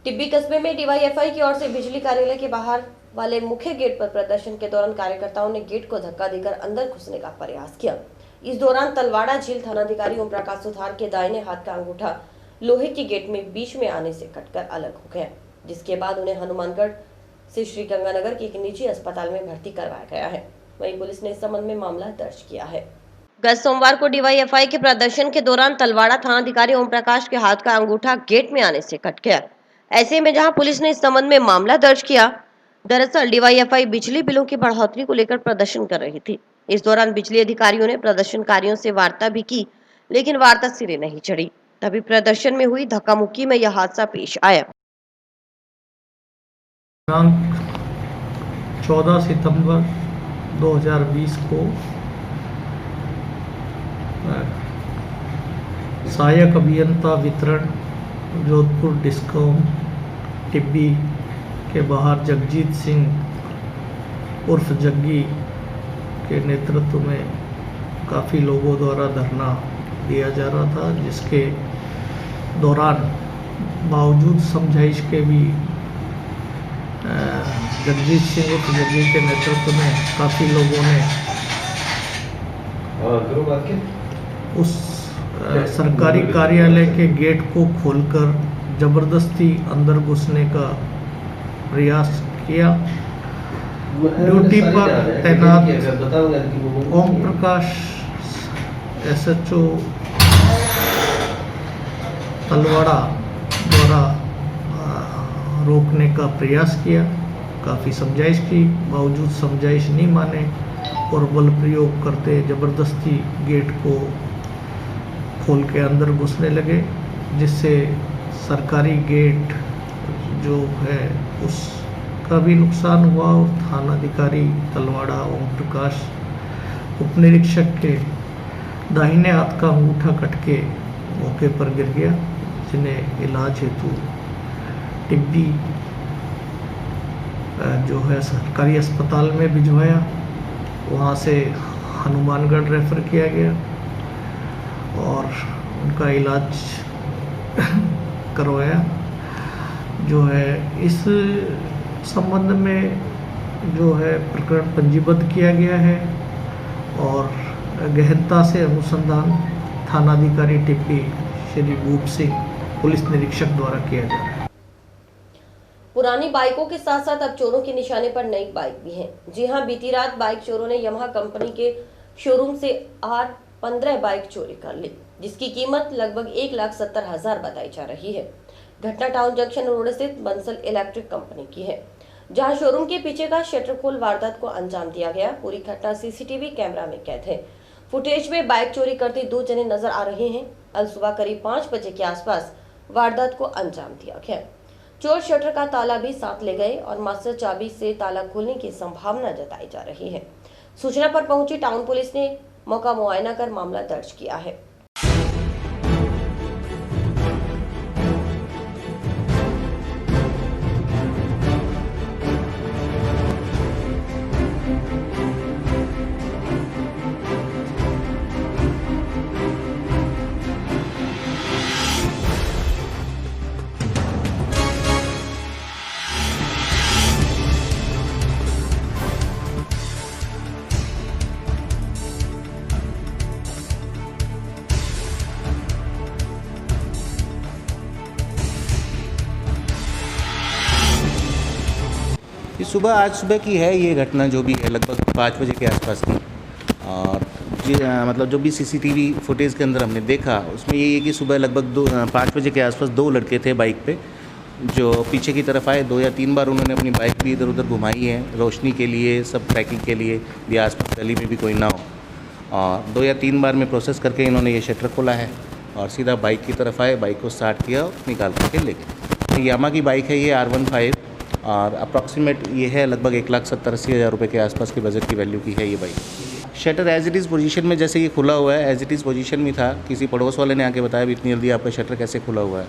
टिब्बी कस्बे में DYFI की ओर से बिजली कार्यालय के बाहर वाले मुख्य गेट पर प्रदर्शन के दौरान कार्यकर्ताओं ने गेट को धक्का देकर अंदर घुसने का प्रयास किया। इस दौरान तलवाड़ा झील थानाधिकारी ओम प्रकाश सुथार के दाहिने हाथ का अंगूठा लोहे की गेट में बीच में आने से कटकर अलग हो गया, जिसके बाद उन्हें हनुमानगढ़ से श्री गंगानगर के एक निजी अस्पताल में भर्ती करवाया गया है। वहीं पुलिस ने इस संबंध में मामला दर्ज किया है। गत सोमवार को DYFI के प्रदर्शन के दौरान तलवाड़ा थानाधिकारी ओम प्रकाश के हाथ का अंगूठा गेट में आने से कट गया। ऐसे में जहां पुलिस ने इस संबंध में मामला दर्ज किया, दरअसल DYFI बिजली बिलों की बढ़ोतरी को लेकर प्रदर्शन कर रही थी। इस दौरान बिजली अधिकारियों ने प्रदर्शनकारियों से वार्ता भी की, लेकिन वार्ता सिरे नहीं चढ़ी। तभी प्रदर्शन में हुई धक्का मुक्की में यह हादसा पेश आया। 14 सितंबर 2020 को सहायक अभियंता वितरण जोधपुर डिस्कॉम टिब्बी के बाहर जगजीत सिंह उर्फ जग्गी के नेतृत्व में काफ़ी लोगों द्वारा धरना दिया जा रहा था, जिसके दौरान बावजूद समझाइश के भी जगजीत सिंह उर्फ जग्गी के नेतृत्व में काफ़ी लोगों ने उस सरकारी कार्यालय के गेट को खोलकर जबरदस्ती अंदर घुसने का प्रयास किया। ड्यूटी पर तैनात ओम प्रकाश SHO तलवाड़ा द्वारा रोकने का प्रयास किया। काफ़ी समझाइश की, बावजूद समझाइश नहीं माने और बल प्रयोग करते ज़बरदस्ती गेट को खोल के अंदर घुसने लगे, जिससे सरकारी गेट जो है उसका भी नुकसान हुआ और थानाधिकारी तलवाड़ा ओम प्रकाश उप निरीक्षक के दाहिने हाथ का अंगूठा कट के मौके पर गिर गया, जिन्हें इलाज हेतु टिब्बी जो है सरकारी अस्पताल में भिजवाया। वहाँ से हनुमानगढ़ रेफ़र किया गया और उनका इलाज करवाया। जो है इस संबंध में जो है प्रकरण पंजीबद्ध किया गया है और गहनता से अनुसंधान थानाधिकारी टिप्पी श्री भूप सिंह पुलिस निरीक्षक द्वारा किया जा रहा है। पुरानी बाइकों के साथ साथ अब चोरों के निशाने पर नई बाइक भी हैं। जी हां, बीती रात बाइक चोरों ने यमहा कंपनी के शोरूम से R15 बाइक चोरी कर ली, जिसकी कीमत लगभग 1,70,000 बताई जा रही है। घटना टाउन जंक्शन रोड स्थित बंसल इलेक्ट्रिक कंपनी की है, जहां शोरूम के पीछे का शटर खोल वारदात को अंजाम दिया गया। पूरी घटना CCTV कैमरा में कैद है। फुटेज में बाइक चोरी करते 2 जने नजर आ रहे हैं। कल सुबह करीब 5 बजे के आसपास वारदात को अंजाम दिया गया। चोर शटर का ताला भी साथ ले गए और मास्टर चाबी से ताला खोलने की संभावना जताई जा रही है। सूचना पर पहुंची टाउन पुलिस ने मौका मुआयना कर मामला दर्ज किया है। आज सुबह की है ये घटना, जो भी है लगभग 5 बजे के आसपास की। और मतलब जो भी CCTV फुटेज के अंदर हमने देखा उसमें ये है कि सुबह लगभग 5 बजे के आसपास 2 लड़के थे बाइक पे, जो पीछे की तरफ आए। 2 या 3 बार उन्होंने अपनी बाइक भी इधर उधर घुमाई है, रोशनी के लिए, सब ट्रैकिंग के लिए भी, आसपास गली में भी कोई ना हो। और 2 या 3 बार में प्रोसेस करके इन्होंने ये शटर खोला है और सीधा बाइक की तरफ आए, बाइक को स्टार्ट किया और निकाल करके ले गए। यामा की बाइक है ये R15 और अप्रॉक्सीमेट ये है लगभग 1,70,000-80,000 रुपये के आसपास की बजट की वैल्यू की है ये bike. Shutter as it is position में, जैसे ये खुला हुआ है एज इट इज़ पोजीशन में था। किसी पड़ोस वाले ने आके बताया भी इतनी जल्दी आपका शटर कैसे खुला हुआ है।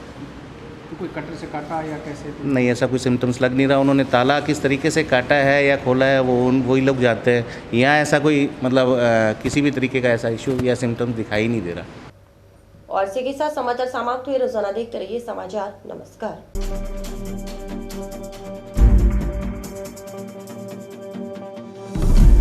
तो कोई कटर से काटा या कैसे? नहीं, ऐसा कोई सिम्टम्स लग नहीं रहा। उन्होंने ताला किस तरीके से काटा है या खोला है वही लोग जानते हैं। यहाँ ऐसा कोई मतलब किसी भी तरीके का ऐसा इशू या सिम्टम्स दिखाई नहीं दे रहा। और इसी के साथ समाचार समाप्त हुए। रोजाना देखते रहिए समाचार। नमस्कार।